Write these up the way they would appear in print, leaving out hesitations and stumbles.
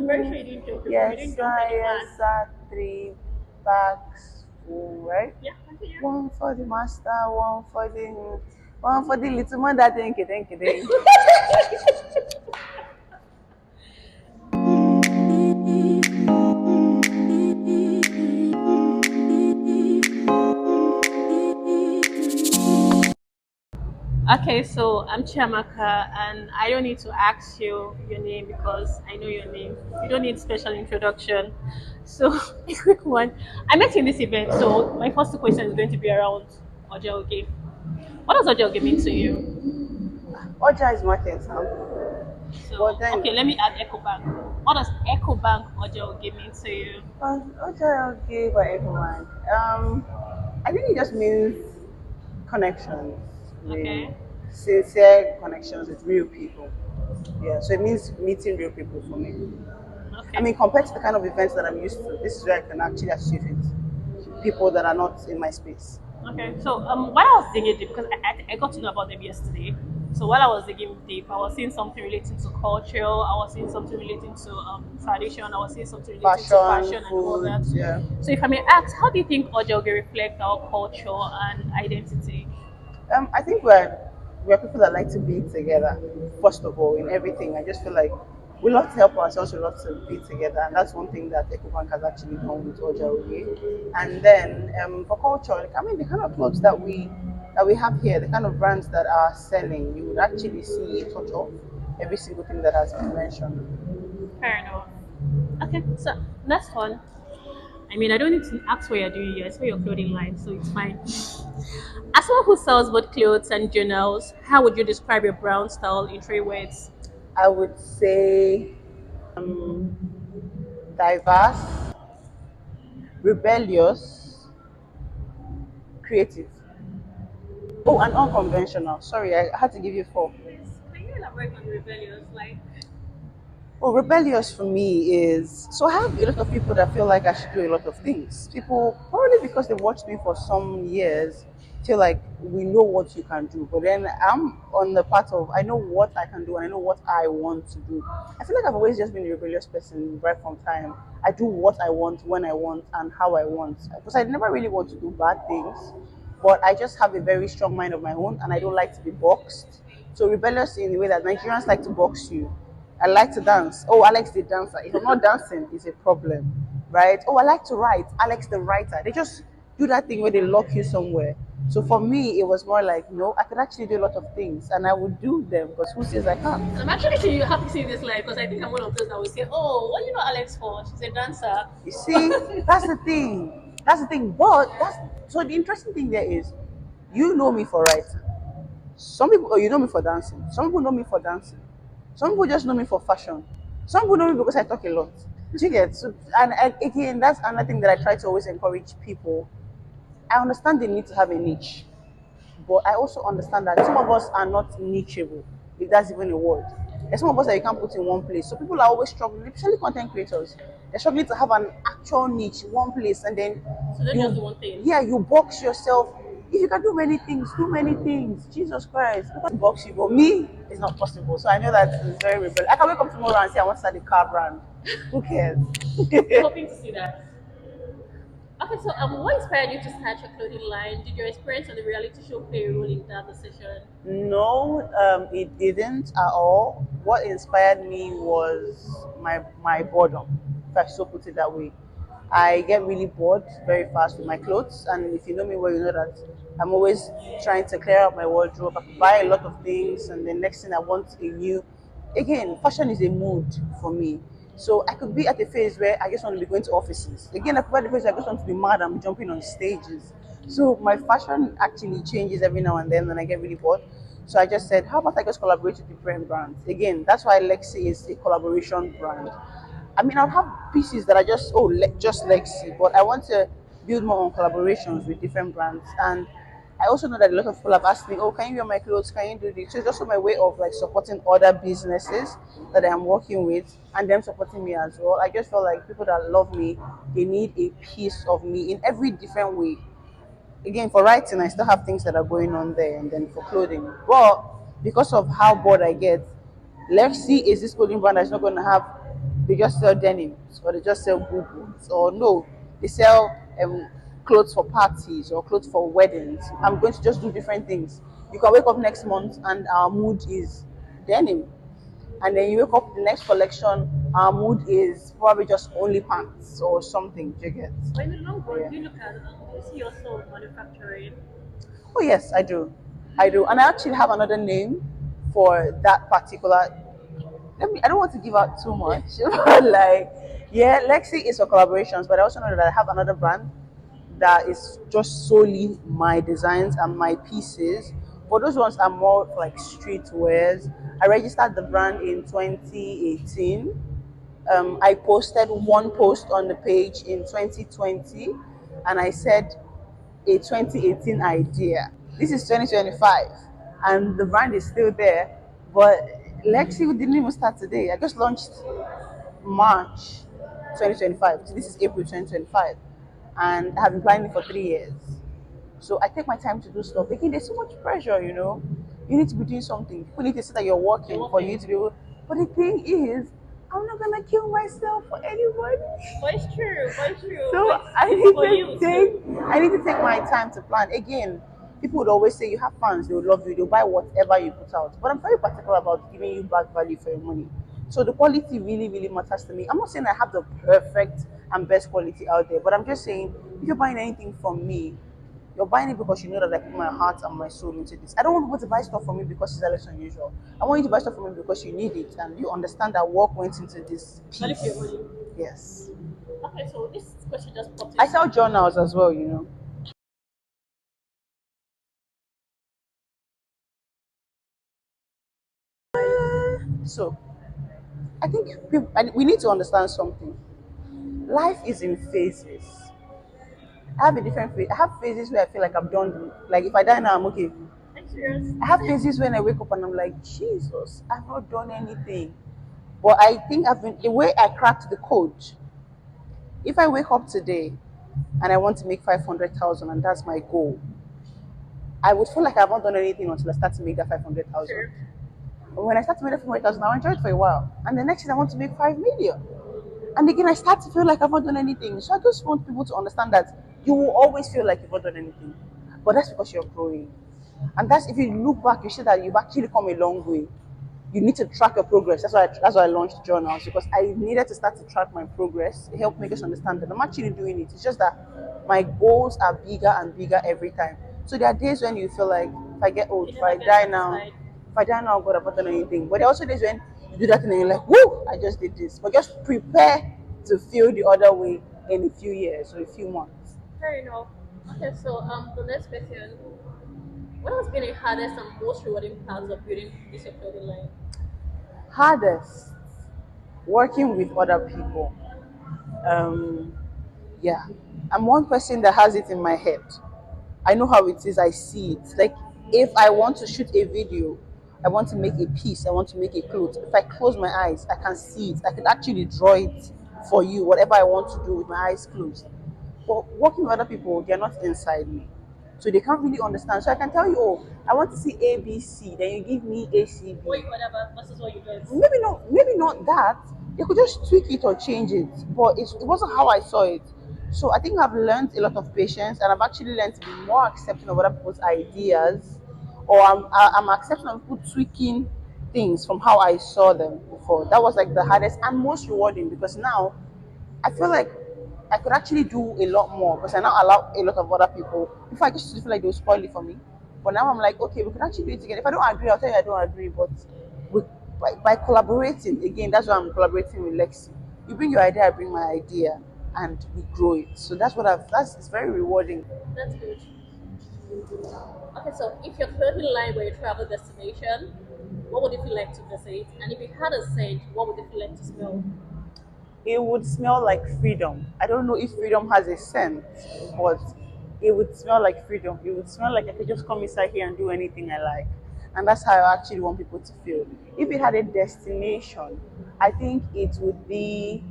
I'm very sure you didn't jump your phone. You Yes, didn't jump any yes, man. sir. Three bags full, right? Yeah, continue. One for the master, one for the little man that thank you. Okay, so I'm Chiamaka, and I don't need to ask you your name because I know your name. You don't need special introduction. So, a quick one. I met you in this event, so my first two questions is going to be around Ojaoge. What does Ojaoge mean to you? Oja is market now, but So, then okay, let me add EcoBank. What does EcoBank Ojaoge mean to you? Oja gave by everyone. I think it just means connections, really Okay, sincere connections with real people. Yeah, so it means meeting real people for me. I okay, mean, compared to the kind of events that I'm used to, this is where I can actually achieve it. People that are not in my space. okay. So, while I was digging deep, because I got to know about them yesterday. So while I was digging deep, I was seeing something relating to culture. I was seeing something relating to tradition. I was seeing something relating to Fashion, fashion and all food, that. yeah. So if I may ask, how do you think Ojoge reflect our culture and identity? I think we're people that like to be together. First of all, in everything, I just feel like we love to help ourselves. We love to be together, and that's one thing that EcoBank has actually done with Oja Oge. And then for culture, like, I mean, the kind of clothes that we have here, the kind of brands that are selling, you would actually see a touch of every single thing that has been mentioned. Fair enough. Okay, so that's fun. I mean, I don't need to ask what you're doing here. It's for your clothing line, so it's fine. As someone who sells both clothes and journals, how would you describe your brown style in three words? I would say diverse, rebellious, creative. Oh, and unconventional. Sorry, I had to give you four. Can you elaborate on rebellious? Like, Well, rebellious for me is so I have a lot of people that feel like I should do a lot of things. People probably because they watched me for some years feel like we know what you can do, but then I'm on the part of I know what I can do and I know what I want to do. I feel like I've always just been a rebellious person right from time. I do what I want, when I want, and how I want because I never really want to do bad things, but I just have a very strong mind of my own and I don't like to be boxed. So rebellious in the way that Nigerians like to box you. I like to dance. Oh, Alex the dancer. If I'm not dancing, it's a problem, right? Oh, I like to write. Alex the writer. They just do that thing where they lock you somewhere. So for me, it was more like, no, I could actually do a lot of things and I would do them because who says I can't? I'm actually seeing you happy seeing this live because I think I'm one of those that will say, "Oh, what do you know Alex for? She's a dancer." You see, that's the thing. That's the thing. But that's so the interesting thing there is you know me for writing. Some people, oh, you know me for dancing. Some people know me for dancing. Some people just know me for fashion. Some people know me because I talk a lot. Do you get? So, and again, that's another thing that I try to always encourage people. I understand the need to have a niche, but I also understand that some of us are not nicheable, if that's even a word. There's some of us that you can't put in one place. So people are always struggling, especially content creators. They're struggling to have an actual niche, one place, and then So don't just do you, one thing. yeah, you box yourself. If you can do many things, do many things. Jesus Christ, nobody box you, but me, it's not possible. So I know that it's very rebellious. I can wake up tomorrow and say I want to start a car brand. Who cares? I'm hoping to see that. Okay, so what inspired you to start your clothing line? Did your experience on the reality show play a role in that decision? No, it didn't at all. What inspired me was my boredom, if I so put it that way. I get really bored very fast with my clothes, and if you know me well, you know that I'm always trying to clear out my wardrobe. I could buy a lot of things, and the next thing I want a new. Again, fashion is a mood for me. So I could be at a phase where I just want to be going to offices. Again, I could be at a phase where I just want to be mad and jumping on stages. So my fashion actually changes every now and then, and I get really bored. So I just said, how about I just collaborate with different brands? Again, that's why Lexi is a collaboration brand. I mean, I'll have pieces that are just just Lexi, but I want to build more on collaborations with different brands. And I also know that a lot of people have asked me, "Oh, can you wear my clothes? Can you do this?" So it's also my way of like supporting other businesses that I'm working with, and them supporting me as well. I just feel like people that love me, they need a piece of me in every different way. Again, for writing, I still have things that are going on there, and then for clothing. But because of how bored I get, Lexi is this clothing brand that's not going to have they just sell denims or they just sell boo-boos, or no, they sell clothes for parties or clothes for weddings. I'm going to just do different things. You can wake up next month and our mood is denim, and then you wake up the next collection, our mood is probably just only pants or something. Do you get? But in the long run, Yeah. do you look at do you see yourself manufacturing? Oh yes, I do. I do, and I actually have another name for that particular. I don't want to give out too much, but like, yeah, Lexi is for collaborations, but I also know that I have another brand that is just solely my designs and my pieces. But those ones are more like streetwears. I registered the brand in 2018. I posted one post on the page in 2020, and I said a 2018 idea. This is 2025, and the brand is still there. But Lexi didn't even start today. I just launched March 2025. So this is April 2025, and I have been planning for 3 years. So I take my time to do stuff. Again, there's so much pressure, you know. You need to be doing something. People need to see that you're working for you to be able. But the thing is, I'm not gonna kill myself for anybody. But it's true. But it's true. So But it's for you too. I need to take my time to plan. Again, people would always say you have fans, they will love you, they'll buy whatever you put out. But I'm very particular about giving you back value for your money. So the quality really, really matters to me. I'm not saying I have the perfect and best quality out there, but I'm just saying if you're buying anything from me, you're buying it because you know that I put my heart and my soul into this. I don't want people to buy stuff from me because it's less unusual. I want you to buy stuff from me because you need it and you understand that work went into this Value for your piece. money. Yes. Okay, so this question just popped I into sell journals as well, you know. So I think and we need to understand something. Life is in phases. I have a different phase. I have phases where I feel like I've done, like if I die now, I'm okay. I'm serious. I have phases when I wake up and I'm like, Jesus, I've not done anything. But I think I've been, the way I cracked the code, if I wake up today and I want to make 500,000 and that's my goal, I would feel like I've not done anything until I start to make that 500,000. True. But when I start to make that 500,000, I'll enjoy it for a while. And the next thing I want to make 5 million. And again, I start to feel like I've not done anything. So I just want people to understand that you will always feel like you've not done anything. But that's because you're growing. And that's if you look back, you see that you've actually come a long way. You need to track your progress. That's why I launched journals, because I needed to start to track my progress. It helped make us understand that I'm actually doing it. It's just that my goals are bigger and bigger every time. So there are days when you feel like if I get old, You if never I get die now, satisfied. God, I've not done anything. But there are also days when you do that thing and you're like, whoo, I just did this. But just prepare to feel the other way in a few years or a few months. Fair enough. Okay, so the next question: what has been the hardest and most rewarding part of building this your clothing line? Hardest, working with other people. Um, yeah, I'm one person that has it in my head. I know how it is. I see it. Like if I want to shoot a video, I want to make a piece, I want to make a clothes. If I close my eyes, I can see it. I can actually draw it for you, whatever I want to do with my eyes closed. But working with other people, they're not inside me. So they can't really understand. So I can tell you, oh, I want to see A, B, C. Then you give me A, C, What B. you whatever versus what you get. Maybe not that. They could just tweak it or change it, but it wasn't how I saw it. So I think I've learned a lot of patience, and I've actually learned to be more accepting of other people's ideas, or I'm accepting of people tweaking things from how I saw them before. That was like the hardest and most rewarding, because now I feel like I could actually do a lot more, because I now allow a lot of other people. Before I just feel like they will spoil it for me, but now I'm like, okay, we can actually do it together. If I don't agree, I'll tell you I don't agree. But with, by collaborating, again, that's why I'm collaborating with Lexi. You bring your idea, I bring my idea, and we grow it. So that's what I've. That's it's very rewarding. That's good. Okay, so if your clothing line were a travel destination, what would it feel like to visit? And if you had a scent, what would it feel like to smell? It would smell like freedom. I don't know if freedom has a scent, but it would smell like freedom. It would smell like I could just come inside here and do anything I like. And that's how I actually want people to feel. If it had a destination, I think it would be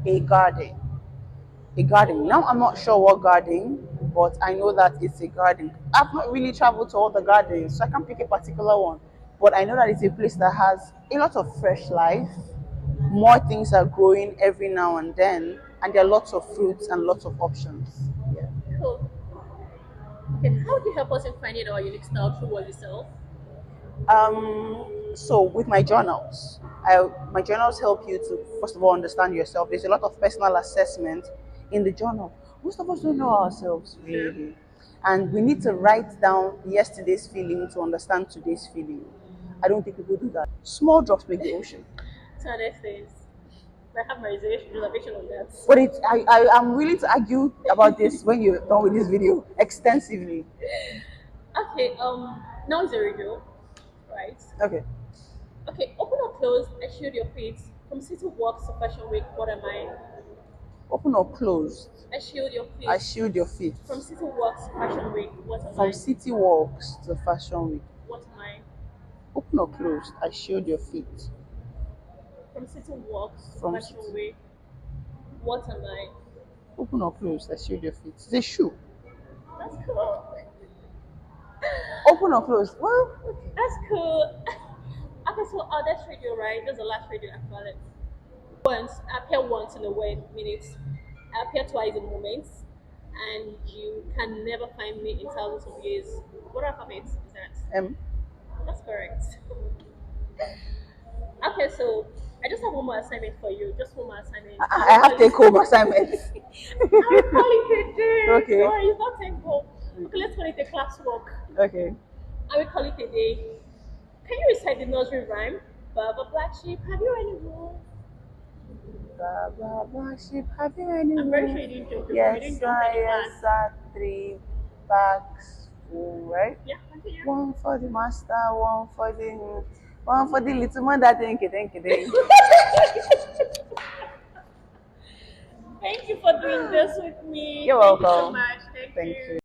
a garden. A garden. Now I'm not sure what garden, but I know that it's a garden. I've not really traveled to all the gardens, so I can't pick a particular one. But I know that it's a place that has a lot of fresh life, more things are growing every now and then, and there are lots of fruits and lots of options. Yeah. Cool. Okay, how do you help us in finding our unique style through what yourself? So with my journals help you to first of all understand yourself. There's a lot of personal assessment in the journal. Most of us don't know ourselves Sure. really, and we need to write down yesterday's feeling to understand today's feeling. I don't think people do that. Small drops make the ocean. So next is, I have my reservation on that. But I am willing to argue about this when you're done with this video extensively. Okay, now is the radio, right? Okay. Okay, open or close, I showed your feet. From city walks to fashion week, what am I? Open or closed? I showed your I feet. shield your feet. From city walks to fashion week, what am From I? city walks to fashion week. What am I? Open or closed? I shield your feet. From city walks to From fashion city- week, what am I? Open or closed? I shield your feet. It's a shoe. That's cool. Open or closed? Well, okay. That's cool. Okay, so that's radio, right? That's the last radio I call it. I appear once in a minute. I appear twice in moments, and you can never find me in thousands of years. What alphabet is that? M. That's correct. Okay, so I just have one more assignment for you. Just one more assignment. I have take home assignments. I will call it a day. Okay. No, it's not take home. Okay, let's call it a classwork. Okay. I will call it a day. Can you recite the nursery rhyme? Baba Black Sheep, have you any wool? Baba black sheep, have you any? I'm very wool? sure you didn't joke. You Yes, didn't sir. jump any Yes, class. sir. 3 bags full, right? Yeah, continue. One for the master, one for the little mother. Thank you, thank you, thank you. Thank you for doing this with me. You're Thank you so welcome. much. Thank Thank you. you.